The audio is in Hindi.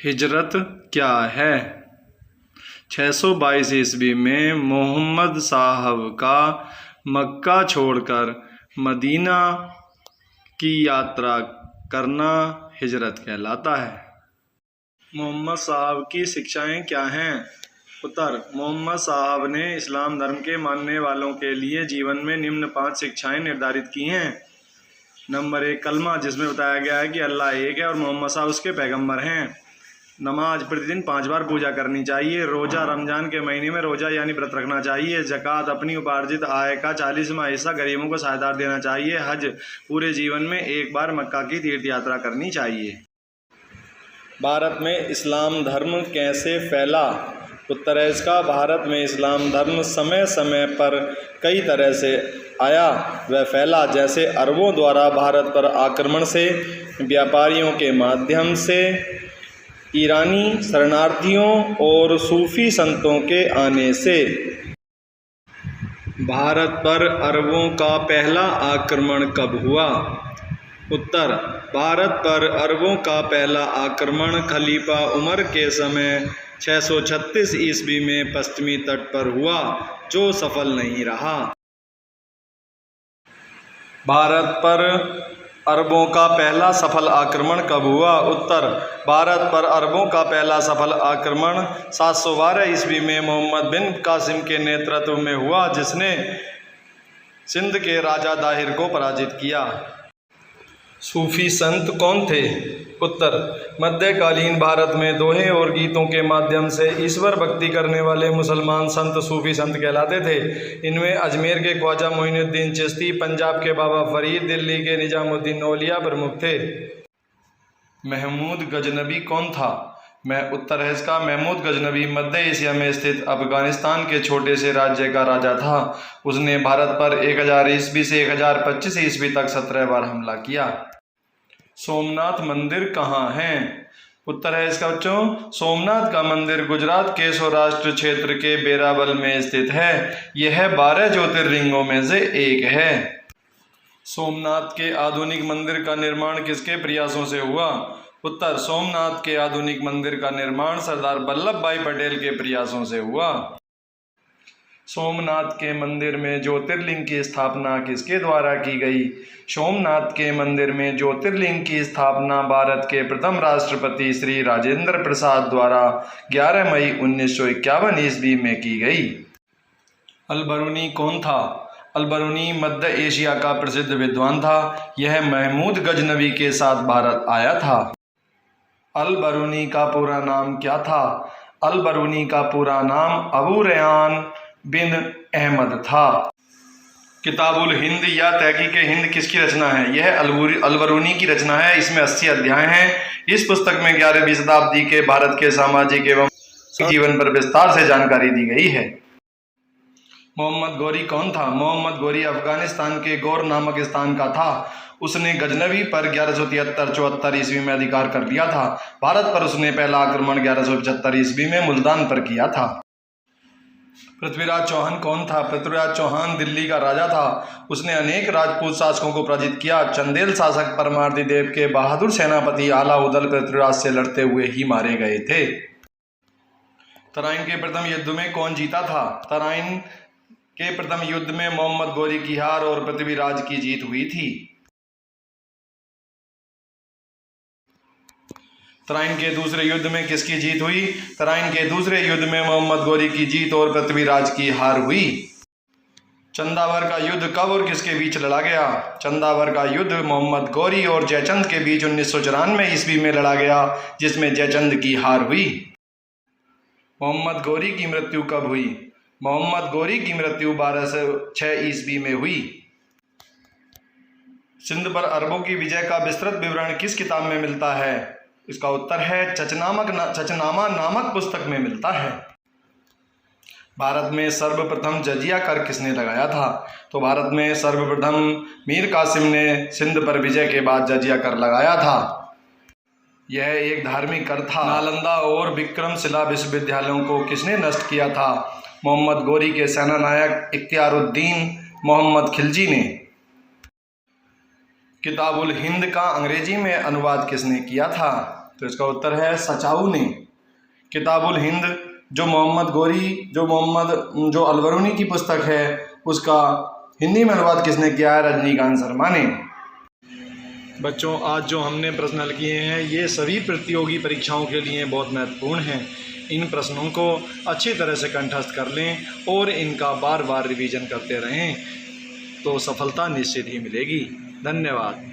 हिजरत क्या है? 622 ईस्वी में मोहम्मद साहब का मक्का छोड़कर मदीना की यात्रा करना हिजरत कहलाता है। मोहम्मद साहब की शिक्षाएं क्या हैं? उत्तर: मोहम्मद साहब ने इस्लाम धर्म के मानने वालों के लिए जीवन में निम्न 5 शिक्षाएं निर्धारित की हैं। नंबर 1, कलमा, जिसमें बताया गया है कि अल्लाह एक है और मोहम्मद साहब उसके पैगंबर हैं। नमाज, प्रतिदिन 5 बार पूजा करनी चाहिए। रोज़ा, रमजान के महीने में रोज़ा यानी व्रत रखना चाहिए। ज़कात, अपनी उपार्जित आय का 40वां हिस्सा गरीबों को साझेदार देना चाहिए। हज, पूरे जीवन में एक बार मक्का की तीर्थ यात्रा करनी चाहिए। भारत में इस्लाम धर्म कैसे फैला? उत्तर है इसका: भारत में इस्लाम धर्म समय समय पर कई तरह से आया व फैला। जैसे अरबों द्वारा भारत पर आक्रमण से, व्यापारियों के माध्यम से, ईरानी शरणार्थियों और सूफी संतों के आने से। भारत पर अरबों का पहला आक्रमण कब हुआ? उत्तर: भारत पर अरबों का पहला आक्रमण खलीफा उमर के समय 636 ईस्वी में पश्चिमी तट पर हुआ, जो सफल नहीं रहा। भारत पर अरबों का पहला सफल आक्रमण कब हुआ? उत्तर: भारत पर अरबों का पहला सफल आक्रमण 712 ईस्वी में मोहम्मद बिन कासिम के नेतृत्व में हुआ, जिसने सिंध के राजा दाहिर को पराजित किया। सूफी संत कौन थे? उत्तर: मध्यकालीन भारत में दोहे और गीतों के माध्यम से ईश्वर भक्ति करने वाले मुसलमान संत सूफी संत कहलाते थे। इनमें अजमेर के ख्वाजा मोइनुद्दीन चिश्ती, पंजाब के बाबा फरीद, दिल्ली के निजामुद्दीन औलिया प्रमुख थे। महमूद गजनबी कौन था? उत्तर है इसका: महमूद गजनबी मध्य एशिया में स्थित अफगानिस्तान के छोटे से राज्य का राजा था। उसने भारत पर 1000 ईस्वी से 1025 ईस्वी तक 17 बार हमला किया। सोमनाथ मंदिर कहाँ है? उत्तर है इसका बच्चों: सोमनाथ का मंदिर गुजरात के सौराष्ट्र क्षेत्र के बेरावल में स्थित है। यह 12 ज्योतिर्लिंगों में से एक है। सोमनाथ के आधुनिक मंदिर का निर्माण किसके प्रयासों से हुआ? उत्तर: सोमनाथ के आधुनिक मंदिर का निर्माण सरदार वल्लभ भाई पटेल के प्रयासों से हुआ। सोमनाथ के मंदिर में ज्योतिर्लिंग की स्थापना किसके द्वारा की गई? सोमनाथ के मंदिर में ज्योतिर्लिंग की स्थापना भारत के प्रथम राष्ट्रपति श्री राजेंद्र प्रसाद द्वारा 11 मई 1951 ईस्वी में की गई। अल-बरूनी कौन था? अल-बरूनी मध्य एशिया का प्रसिद्ध विद्वान था। यह महमूद गजनबी के साथ भारत आया था। अल-बरूनी का पूरा नाम क्या था? अल-बरूनी का पूरा नाम अबू रैयान बिन अहमद था। किताबुल हिंद या तहकीक हिंद किसकी रचना है? यह अल-बरूनी की रचना है। इसमें 80 अध्याय हैं। इस पुस्तक में 11वीं शताब्दी के भारत के सामाजिक एवं जीवन पर विस्तार से जानकारी दी गई है। मोहम्मद गौरी कौन था? मोहम्मद गौरी अफगानिस्तान के गौर नामक स्थान का था। उसने गजनवी पर 1173-74 ईस्वी में अधिकार कर लिया था। भारत पर उसने पहला आक्रमण 1175 ईस्वी में मुल्तान पर किया था। पृथ्वीराज चौहान कौन था? पृथ्वीराज चौहान दिल्ली का राजा था। उसने अनेक राजपूत शासकों को पराजित किया। चंदेल शासक परमार्दी देव के बहादुर सेनापति अलाउद्दीन पृथ्वीराज से लड़ते हुए ही मारे गए थे। तराइन के प्रथम युद्ध में कौन जीता था? तराइन के प्रथम युद्ध में मोहम्मद गौरी की हार और पृथ्वीराज की जीत हुई थी। तराइन के दूसरे युद्ध में किसकी जीत हुई? तराइन के दूसरे युद्ध में मोहम्मद गौरी की जीत और पृथ्वीराज की हार हुई। चंदावर का युद्ध कब और किसके बीच लड़ा गया? चंदावर का युद्ध मोहम्मद गौरी और जयचंद के बीच 1994 ईस्वी में लड़ा गया, जिसमें जयचंद की हार हुई। मोहम्मद गौरी की मृत्यु कब हुई? मोहम्मद गौरी की मृत्यु 1206 ईस्वी में हुई। सिंध पर अरबों की विजय का विस्तृत विवरण किस किताब में मिलता है? इसका उत्तर है चचनामा नामक पुस्तक में मिलता है। भारत में सर्वप्रथम जजिया कर किसने लगाया था? तो भारत में सर्वप्रथम मीर कासिम ने सिंध पर विजय के बाद जजिया कर लगाया था। यह एक धार्मिक कर था। नालंदा और विक्रमशिला विश्वविद्यालयों को किसने नष्ट किया था? मोहम्मद गौरी के सेनानायक इख्तियारुद्दीन मोहम्मद खिलजी ने। किताबुल हिंद का अंग्रेजी में अनुवाद किसने किया था? तो इसका उत्तर है सचाऊ ने। किताबुल हिंद जो अलबरूनी की पुस्तक है उसका हिंदी में अनुवाद किसने किया है? रजनीकांत शर्मा ने। बच्चों, आज जो हमने प्रश्न हल किए हैं ये सभी प्रतियोगी परीक्षाओं के लिए बहुत महत्वपूर्ण हैं। इन प्रश्नों को अच्छी तरह से कंठस्थ कर लें और इनका बार बार रिवीजन करते रहें तो सफलता निश्चित ही मिलेगी। धन्यवाद।